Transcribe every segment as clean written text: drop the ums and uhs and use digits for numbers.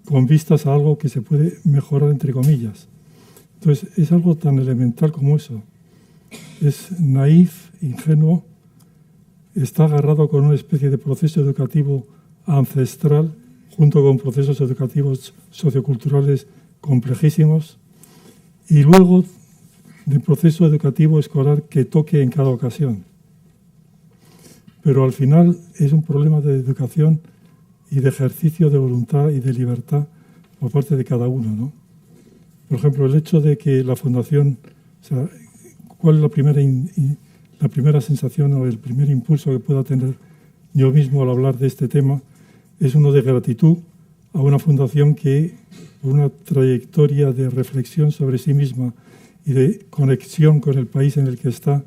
con vistas a algo que se puede mejorar, entre comillas. Entonces, es algo tan elemental como eso. Es naif, ingenuo, está agarrado con una especie de proceso educativo ancestral, junto con procesos educativos socioculturales complejísimos, y luego del proceso educativo escolar que toque en cada ocasión. Pero al final es un problema de educación y de ejercicio de voluntad y de libertad por parte de cada uno, ¿no? Por ejemplo, el hecho de que la Fundación, o sea, ¿cuál es la primera sensación o el primer impulso que pueda tener yo mismo al hablar de este tema? Es uno de gratitud a una fundación que, por una trayectoria de reflexión sobre sí misma y de conexión con el país en el que está,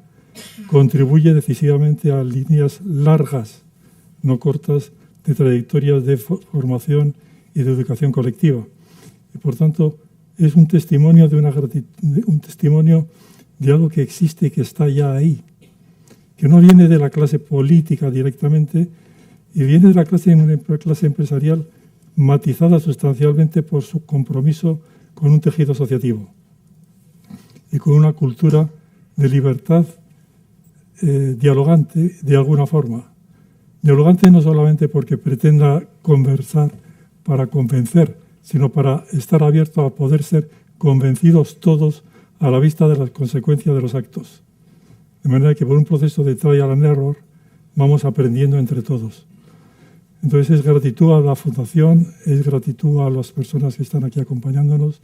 contribuye decisivamente a líneas largas, no cortas, de trayectorias de formación y de educación colectiva. Y por tanto, es un testimonio un testimonio de algo que existe y que está ya ahí, que no viene de la clase política directamente y viene de la clase empresarial matizada sustancialmente por su compromiso con un tejido asociativo y con una cultura de libertad dialogante de alguna forma. Dialogante no solamente porque pretenda conversar para convencer, sino para estar abierto a poder ser convencidos todos a la vista de las consecuencias de los actos. De manera que por un proceso de trial and error vamos aprendiendo entre todos. Entonces es gratitud a la Fundación, es gratitud a las personas que están aquí acompañándonos,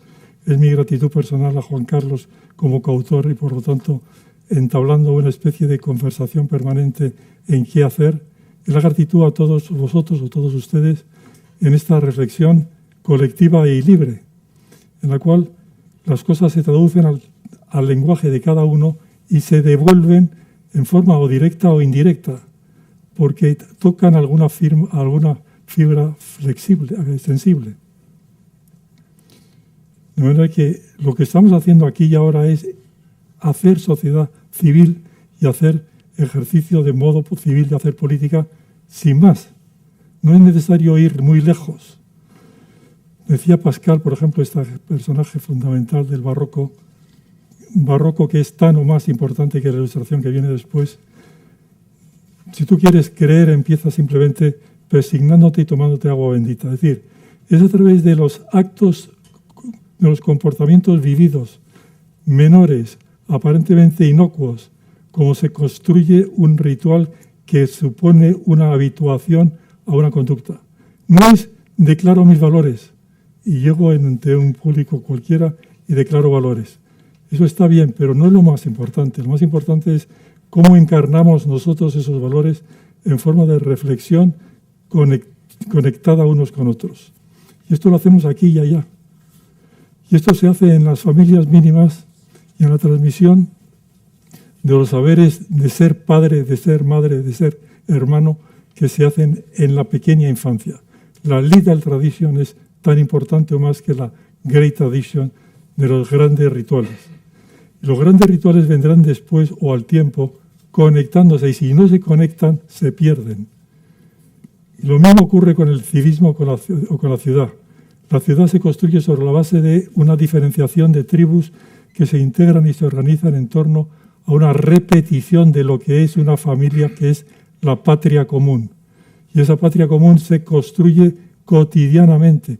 es mi gratitud personal a Juan Carlos como coautor y por lo tanto entablando una especie de conversación permanente en qué hacer. Es la gratitud a todos vosotros o todos ustedes en esta reflexión colectiva y libre, en la cual las cosas se traducen al lenguaje de cada uno y se devuelven en forma o directa o indirecta, porque tocan alguna fibra flexible, sensible. De manera que lo que estamos haciendo aquí y ahora es hacer sociedad civil y hacer ejercicio de modo civil de hacer política sin más. No es necesario ir muy lejos. Decía Pascal, por ejemplo, este personaje fundamental del barroco que es tan o más importante que la Ilustración que viene después. Si tú quieres creer, empieza simplemente persignándote y tomándote agua bendita. Es decir, es a través de los actos, de los comportamientos vividos, menores, aparentemente inocuos, como se construye un ritual que supone una habituación a una conducta. No es declaro mis valores y llego ante un público cualquiera y declaro valores. Eso está bien, pero no es lo más importante. Lo más importante es cómo encarnamos nosotros esos valores en forma de reflexión conectada unos con otros. Y esto lo hacemos aquí y allá. Y esto se hace en las familias mínimas y en la transmisión de los saberes de ser padre, de ser madre, de ser hermano, que se hacen en la pequeña infancia. La little tradition es tan importante o más que la great tradition de los grandes rituales. Los grandes rituales vendrán después o al tiempo conectándose, y si no se conectan, se pierden. Y lo mismo ocurre con el civismo o con la ciudad. La ciudad se construye sobre la base de una diferenciación de tribus que se integran y se organizan en torno a una repetición de lo que es una familia, que es la patria común. Y esa patria común se construye cotidianamente.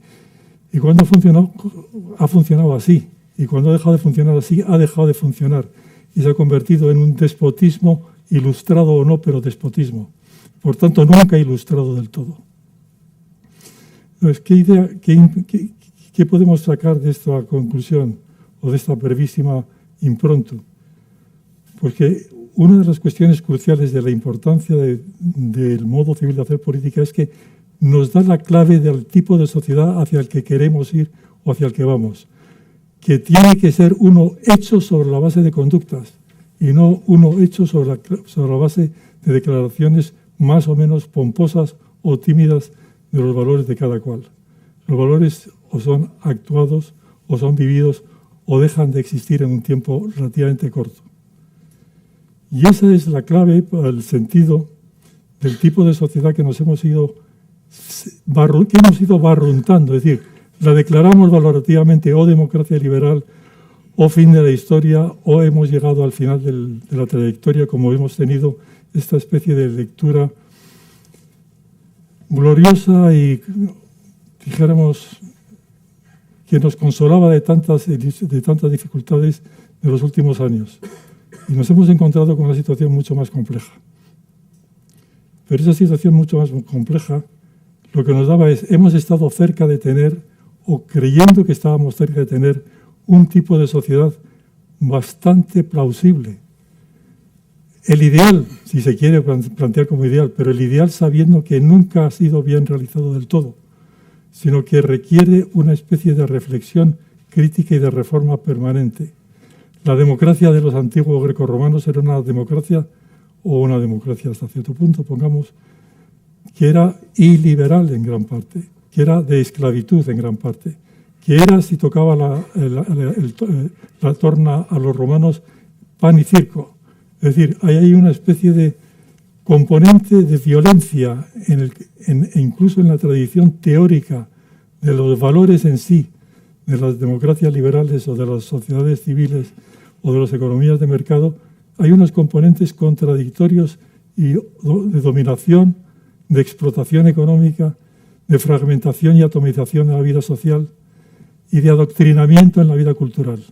Y cuando ha funcionado así. Y cuando ha dejado de funcionar así, ha dejado de funcionar. Y se ha convertido en un despotismo, ilustrado o no, pero despotismo. Por tanto, nunca ilustrado del todo. Entonces, ¿qué podemos sacar de esta conclusión o de esta brevísima impronta? Porque una de las cuestiones cruciales de la importancia del modo civil de hacer política es que nos da la clave del tipo de sociedad hacia el que queremos ir o hacia el que vamos, que tiene que ser uno hecho sobre la base de conductas y no uno hecho sobre la base de declaraciones más o menos pomposas o tímidas de los valores de cada cual. Los valores o son actuados, o son vividos, o dejan de existir en un tiempo relativamente corto. Y esa es la clave para el sentido del tipo de sociedad que nos hemos ido barruntando. Es decir, la declaramos valorativamente o democracia liberal o fin de la historia, o hemos llegado al final de la trayectoria, como hemos tenido esta especie de lectura gloriosa y, dijéramos, que nos consolaba de tantas dificultades de los últimos años. Y nos hemos encontrado con una situación mucho más compleja. Pero esa situación mucho más compleja, lo que nos daba es, hemos estado cerca de tener, o creyendo que estábamos cerca de tener, un tipo de sociedad bastante plausible. El ideal, si se quiere plantear como ideal, pero el ideal sabiendo que nunca ha sido bien realizado del todo, sino que requiere una especie de reflexión crítica y de reforma permanente. La democracia de los antiguos grecorromanos era una democracia, o una democracia hasta cierto punto, pongamos, que era iliberal en gran parte, que era de esclavitud en gran parte, que era, si tocaba la torna a los romanos, pan y circo. Es decir, hay una especie de componente de violencia, incluso en la tradición teórica de los valores en sí, de las democracias liberales o de las sociedades civiles o de las economías de mercado, hay unos componentes contradictorios y de dominación, de explotación económica, de fragmentación y atomización de la vida social y de adoctrinamiento en la vida cultural.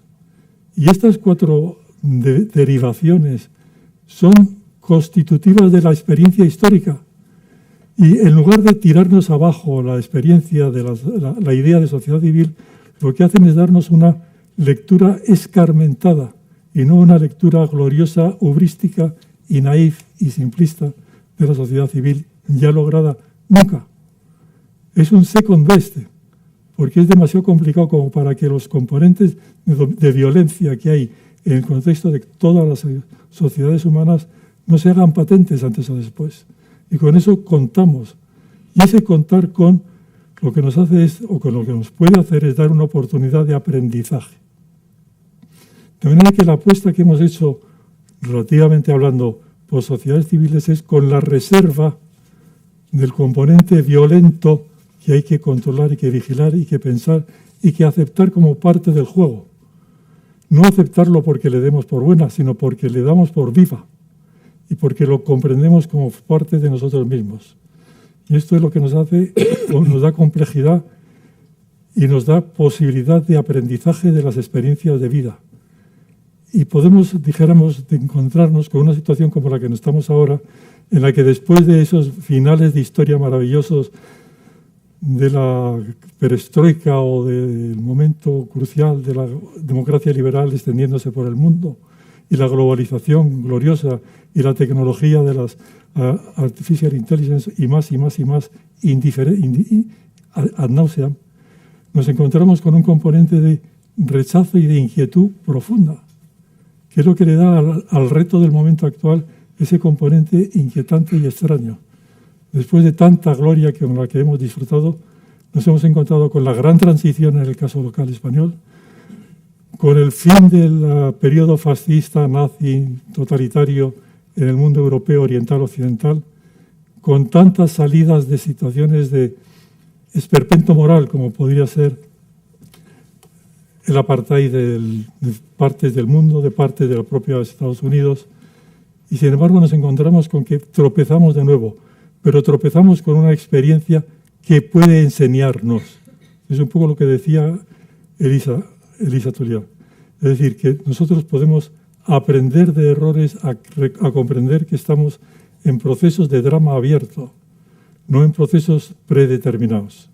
Y estas cuatro derivaciones son constitutivas de la experiencia histórica. Y en lugar de tirarnos abajo la experiencia de la idea de sociedad civil, lo que hacen es darnos una lectura escarmentada y no una lectura gloriosa, hubrística y naif y simplista de la sociedad civil ya lograda nunca. Es un second best, porque es demasiado complicado como para que los componentes de violencia que hay en el contexto de todas las sociedades humanas no se hagan patentes antes o después. Y con eso contamos. Y ese contar con lo que nos hace es, o con lo que nos puede hacer, es dar una oportunidad de aprendizaje. De manera que la apuesta que hemos hecho, relativamente hablando, por sociedades civiles es con la reserva del componente violento que hay que controlar y que vigilar y que pensar y que aceptar como parte del juego. No aceptarlo porque le demos por buena, sino porque le damos por viva y porque lo comprendemos como parte de nosotros mismos. Y esto es lo que nos hace, nos da complejidad y nos da posibilidad de aprendizaje de las experiencias de vida. Y podemos, dijéramos, de encontrarnos con una situación como la que nos estamos ahora, en la que después de esos finales de historia maravillosos de la perestroika o del momento crucial de la democracia liberal extendiéndose por el mundo y la globalización gloriosa y la tecnología de las artificial intelligence y más ad nauseam, nos encontramos con un componente de rechazo y de inquietud profunda, que es lo que le da al reto del momento actual ese componente inquietante y extraño. Después de tanta gloria con la que hemos disfrutado, nos hemos encontrado con la gran transición en el caso local español, con el fin del periodo fascista, nazi, totalitario en el mundo europeo, oriental, occidental, con tantas salidas de situaciones de esperpento moral como podría ser el apartheid de partes del mundo, de partes de la propia Estados Unidos, y sin embargo nos encontramos con que tropezamos de nuevo, pero tropezamos con una experiencia que puede enseñarnos. Es un poco lo que decía Elisa Tulliá. Es decir, que nosotros podemos aprender de errores a comprender que estamos en procesos de drama abierto, no en procesos predeterminados.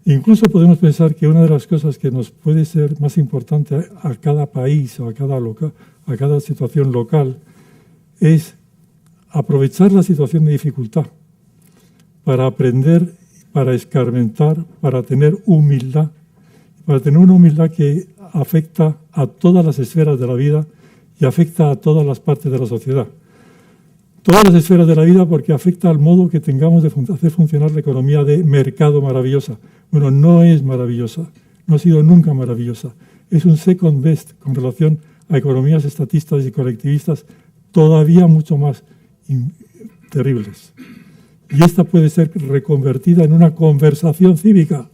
Incluso podemos pensar que una de las cosas que nos puede ser más importante a cada país o a cada situación local es aprovechar la situación de dificultad para aprender, para escarmentar, para tener humildad, para tener una humildad que afecta a todas las esferas de la vida y afecta a todas las partes de la sociedad. Todas las esferas de la vida porque afecta al modo que tengamos de hacer funcionar la economía de mercado maravillosa. Bueno, no es maravillosa, no ha sido nunca maravillosa. es un second best con relación a economías estatistas y colectivistas todavía mucho más terribles. Y esta puede ser reconvertida en una conversación cívica,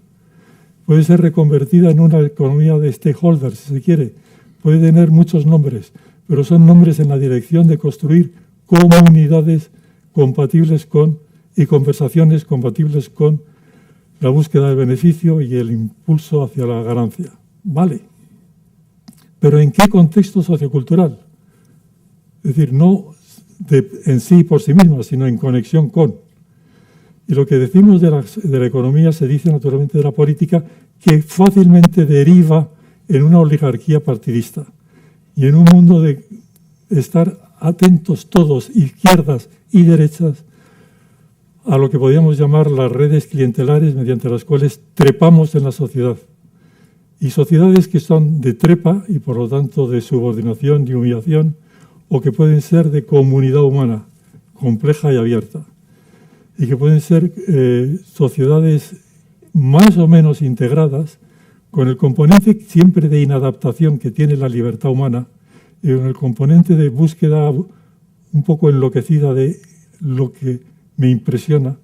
puede ser reconvertida en una economía de stakeholders, si se quiere, puede tener muchos nombres, pero son nombres en la dirección de construir comunidades compatibles con y conversaciones compatibles con la búsqueda del beneficio y el impulso hacia la ganancia. Vale. ¿Pero en qué contexto sociocultural? Es decir, no en sí por sí misma, sino en conexión con. Y lo que decimos de la economía se dice naturalmente de la política, que fácilmente deriva en una oligarquía partidista. Y en un mundo de estar atentos todos, izquierdas y derechas, a lo que podríamos llamar las redes clientelares mediante las cuales trepamos en la sociedad. Y sociedades que son de trepa y por lo tanto de subordinación y humillación, o que pueden ser de comunidad humana, compleja y abierta. Y que pueden ser sociedades más o menos integradas, con el componente siempre de inadaptación que tiene la libertad humana, y con el componente de búsqueda un poco enloquecida de lo que me impresiona,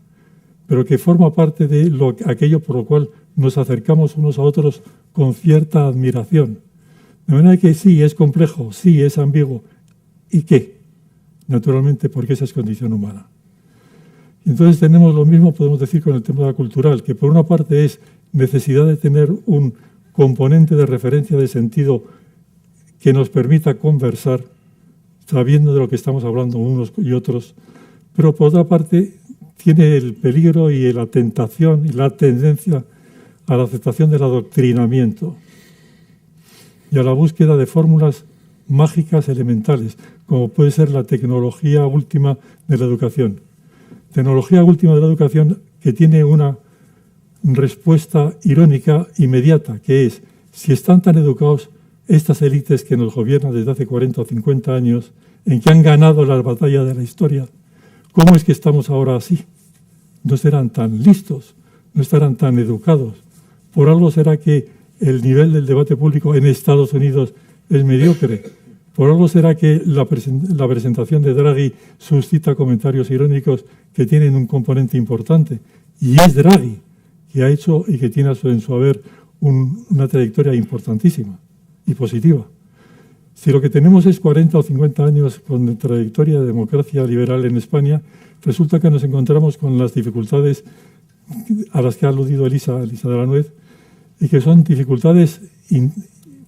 pero que forma parte de aquello por lo cual nos acercamos unos a otros con cierta admiración. De manera que sí, es complejo, sí, es ambiguo. ¿Y qué? Naturalmente, porque esa es condición humana. Y entonces tenemos lo mismo, podemos decir, con el tema cultural, que por una parte es necesidad de tener un componente de referencia de sentido que nos permita conversar, sabiendo de lo que estamos hablando unos y otros, pero por otra parte tiene el peligro y la tentación y la tendencia a la aceptación del adoctrinamiento y a la búsqueda de fórmulas mágicas elementales, como puede ser la tecnología última de la educación. Tecnología última de la educación que tiene una respuesta irónica inmediata, que es, si están tan educados estas élites que nos gobiernan desde hace 40 o 50 años, en que han ganado las batallas de la historia, ¿cómo es que estamos ahora así? No serán tan listos, no estarán tan educados. Por algo será que el nivel del debate público en Estados Unidos es mediocre. Por algo será que la presentación de Draghi suscita comentarios irónicos que tienen un componente importante. Y es Draghi, que ha hecho y que tiene en su haber una trayectoria importantísima y positiva. Si lo que tenemos es 40 o 50 años con trayectoria de democracia liberal en España, resulta que nos encontramos con las dificultades a las que ha aludido Elisa de la Nuez, y que son dificultades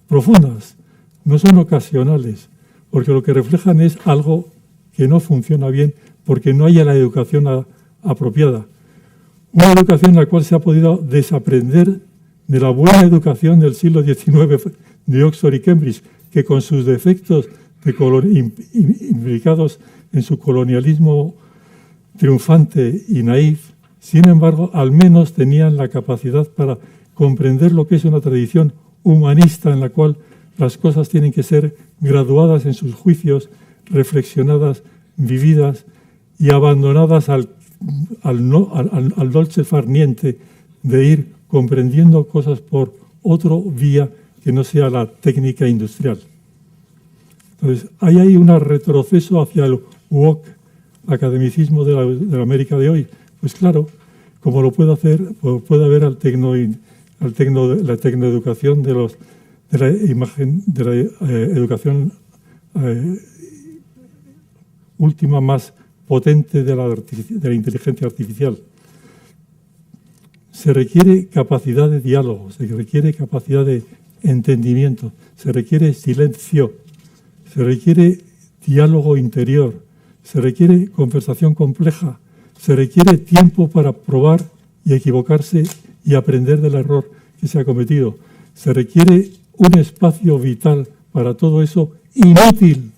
profundas, no son ocasionales, porque lo que reflejan es algo que no funciona bien porque no haya la educación apropiada. Una educación en la cual se ha podido desaprender de la buena educación del siglo XIX de Oxford y Cambridge, que con sus defectos implicados en su colonialismo triunfante y naif, sin embargo, al menos tenían la capacidad para comprender lo que es una tradición humanista en la cual las cosas tienen que ser graduadas en sus juicios, reflexionadas, vividas y abandonadas al dolce far niente de ir comprendiendo cosas por otro vía que no sea la técnica industrial. Entonces, hay ahí un retroceso hacia el woke academicismo de la América de hoy. Pues claro, como lo puede haber la tecnoeducación de la educación última más potente de la inteligencia artificial. Se requiere capacidad de diálogo, se requiere capacidad de entendimiento, se requiere silencio, se requiere diálogo interior, se requiere conversación compleja, se requiere tiempo para probar y equivocarse y aprender del error que se ha cometido. Se requiere un espacio vital para todo eso inútil,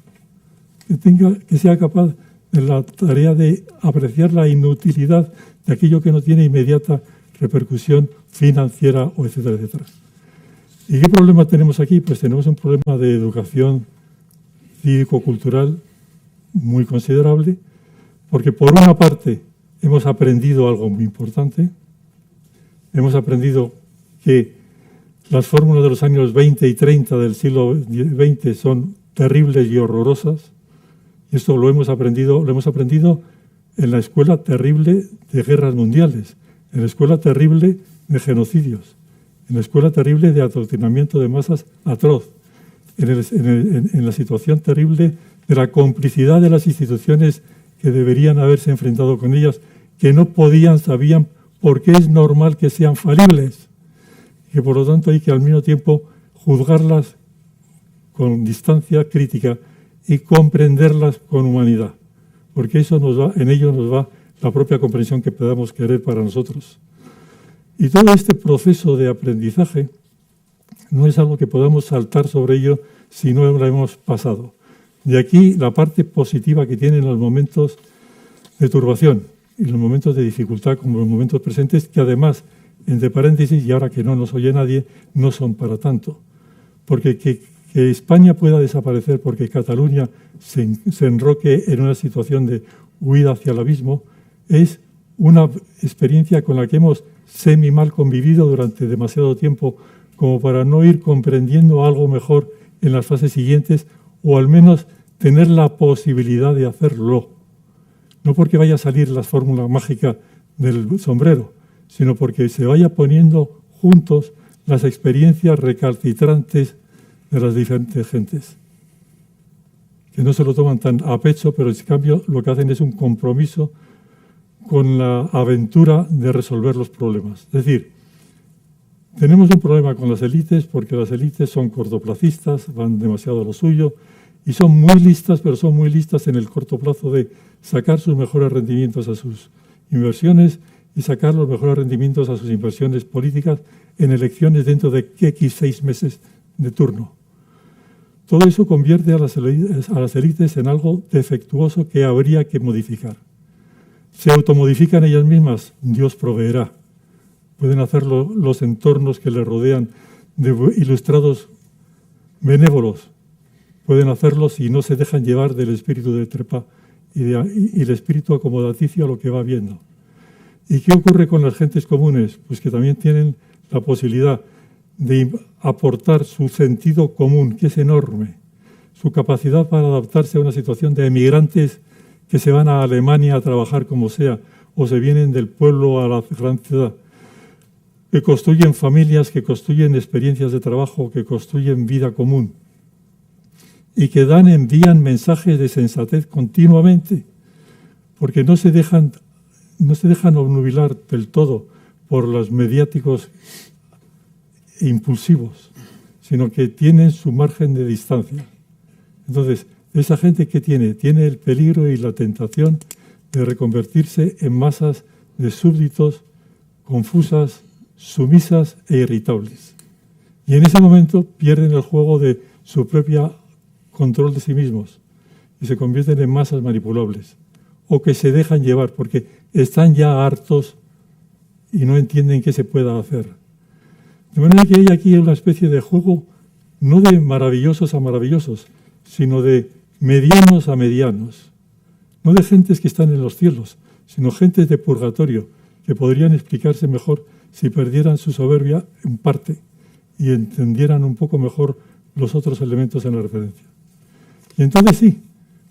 que sea capaz de la tarea de apreciar la inutilidad de aquello que no tiene inmediata repercusión financiera o etcétera, etcétera. ¿Y qué problema tenemos aquí? Pues tenemos un problema de educación cívico-cultural muy considerable, porque por una parte hemos aprendido algo muy importante, hemos aprendido que Las fórmulas de los años 20 y 30 del siglo XX son terribles y horrorosas. Y esto lo hemos aprendido en la escuela terrible de guerras mundiales, en la escuela terrible de genocidios, en la escuela terrible de adoctrinamiento de masas atroz, en la situación terrible de la complicidad de las instituciones que deberían haberse enfrentado con ellas, que no podían, sabían, porque es normal que sean falibles, y que por lo tanto hay que al mismo tiempo juzgarlas con distancia crítica y comprenderlas con humanidad, porque en ello nos va la propia comprensión que podamos querer para nosotros. Y todo este proceso de aprendizaje no es algo que podamos saltar sobre ello si no lo hemos pasado. De aquí la parte positiva que tienen los momentos de turbación y los momentos de dificultad como los momentos presentes, que además, entre paréntesis, y ahora que no nos oye nadie, no son para tanto. Porque que España pueda desaparecer porque Cataluña se enroque en una situación de huida hacia el abismo es una experiencia con la que hemos semi-mal convivido durante demasiado tiempo como para no ir comprendiendo algo mejor en las fases siguientes, o al menos tener la posibilidad de hacerlo. No porque vaya a salir la fórmula mágica del sombrero, sino porque se vaya poniendo juntos las experiencias recalcitrantes de las diferentes gentes, que no se lo toman tan a pecho, pero en cambio lo que hacen es un compromiso con la aventura de resolver los problemas. Es decir, tenemos un problema con las élites porque las élites son cortoplacistas, van demasiado a lo suyo y son muy listas, pero son muy listas en el corto plazo de sacar sus mejores rendimientos a sus inversiones y sacar los mejores rendimientos a sus inversiones políticas en elecciones dentro de X 6 meses de turno. Todo eso convierte a las élites en algo defectuoso que habría que modificar. Se automodifican ellas mismas, Dios proveerá. Pueden hacerlo los entornos que les rodean de ilustrados benévolos. Pueden hacerlo si no se dejan llevar del espíritu de trepa y el espíritu acomodaticio a lo que va viendo. ¿Y qué ocurre con las gentes comunes? Pues que también tienen la posibilidad de aportar su sentido común, que es enorme, su capacidad para adaptarse a una situación de emigrantes que se van a Alemania a trabajar como sea, o se vienen del pueblo a la gran ciudad, que construyen familias, que construyen experiencias de trabajo, que construyen vida común, y que envían mensajes de sensatez continuamente, porque no se dejan obnubilar del todo por los mediáticos impulsivos, sino que tienen su margen de distancia. Entonces, esa gente que tiene el peligro y la tentación de reconvertirse en masas de súbditos confusas, sumisas e irritables. Y en ese momento pierden el juego de su propio control de sí mismos y se convierten en masas manipulables, o que se dejan llevar porque están ya hartos y no entienden qué se pueda hacer. De manera que hay aquí una especie de juego no de maravillosos a maravillosos, sino de medianos a medianos. No de gentes que están en los cielos, sino gentes de purgatorio, que podrían explicarse mejor si perdieran su soberbia en parte y entendieran un poco mejor los otros elementos en la referencia. Y entonces sí,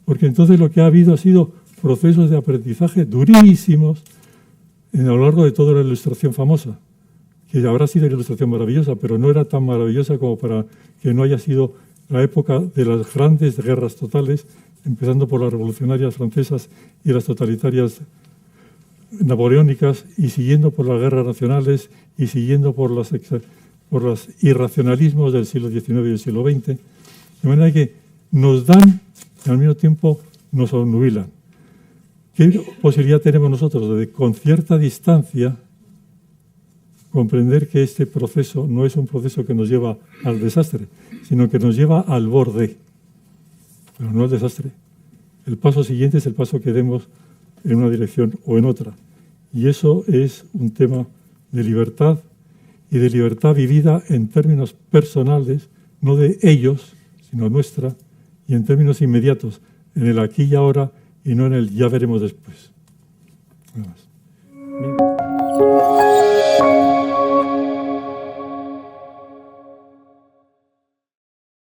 porque entonces lo que ha habido ha sido procesos de aprendizaje durísimos a lo largo de toda la Ilustración famosa, que habrá sido una ilustración maravillosa, pero no era tan maravillosa como para que no haya sido la época de las grandes guerras totales, empezando por las revolucionarias francesas y las totalitarias napoleónicas, y siguiendo por las guerras nacionales y siguiendo por los irracionalismos del siglo XIX y del siglo XX, de manera que nos dan y al mismo tiempo nos obnubilan. ¿Qué posibilidad tenemos nosotros de, con cierta distancia, comprender que este proceso no es un proceso que nos lleva al desastre, sino que nos lleva al borde, pero no al desastre? El paso siguiente es el paso que demos en una dirección o en otra. Y eso es un tema de libertad, y de libertad vivida en términos personales, no de ellos, sino nuestra, y en términos inmediatos, en el aquí y ahora, y no en el ya veremos después. Nada más.